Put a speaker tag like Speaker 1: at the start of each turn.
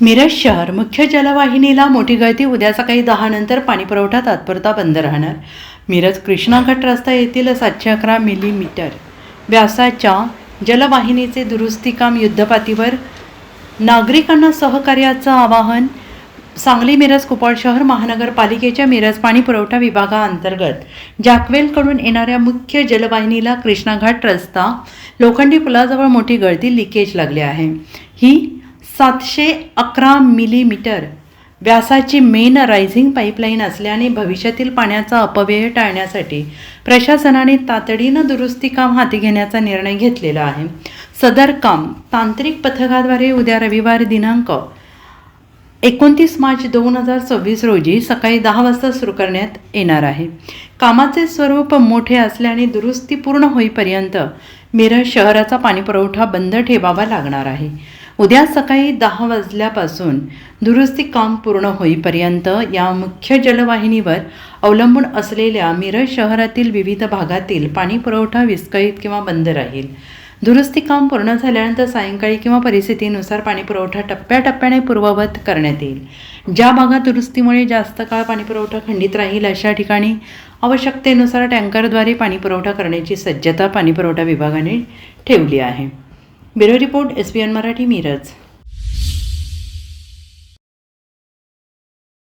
Speaker 1: मिरज शहर मुख्य जलवाहिनीला मोठी गळती. उद्या सकाळी 10 नंतर पाणीपुरवठा तात्पुरता बंद राहणार. मिरज कृष्णाघाट रस्ता येथील 711 मिलीमीटर व्यासाच्या जलवाहिनीचे दुरुस्ती काम युद्धपातळीवर. नागरिकांना सहकार्याचं आवाहन. सांगली मिरज कुपवाड शहर महानगरपालिकेच्या मिरज पाणीपुरवठा विभागाअंतर्गत जॅकवेलकडून येणाऱ्या मुख्य जलवाहिनीला कृष्णाघाट रस्ता लोखंडी पुलाजवळ मोठी गळती लिकेज लागली आहे. ही 711 मिलीमीटर व्यासाची मेन रायझिंग पाईपलाईन असल्याने भविष्यातील पाण्याचा अपव्यय टाळण्यासाठी प्रशासनाने तातडीनं दुरुस्ती काम हाती घेण्याचा निर्णय घेतलेला आहे. सदर काम तांत्रिक पथकाद्वारे उद्या रविवार दिनांक 29 मार्च 2026 रोजी सकाळी 10 वाजता सुरू करण्यात येणार आहे. कामाचे स्वरूप मोठे असल्याने दुरुस्ती पूर्ण होईपर्यंत मिरज शहराचा पाणीपुरवठा बंद ठेवावा लागणार आहे. उद्या सकाळी 10 वाजल्यापासून दुरुस्ती काम पूर्ण होईपर्यंत या मुख्य जलवाहिनीवर अवलंबून असलेल्या मिरज शहरातील विविध भागातील पाणीपुरवठा विस्कळीत किंवा बंद राहील. दुरुस्ती काम पूर्ण झाल्यानंतर सायंकाळी किंवा परिस्थितीनुसार पाणीपुरवठा टप्प्याटप्प्याने पूर्ववत करण्यात येईल. ज्या भागात दुरुस्तीमुळे जास्त काळ पाणीपुरवठा खंडित राहील अशा ठिकाणी आवश्यकतेनुसार टँकरद्वारे पाणीपुरवठा करण्याची सज्जता पाणीपुरवठा विभागाने ठेवली आहे. Bureau report SBN Marathi Miraj.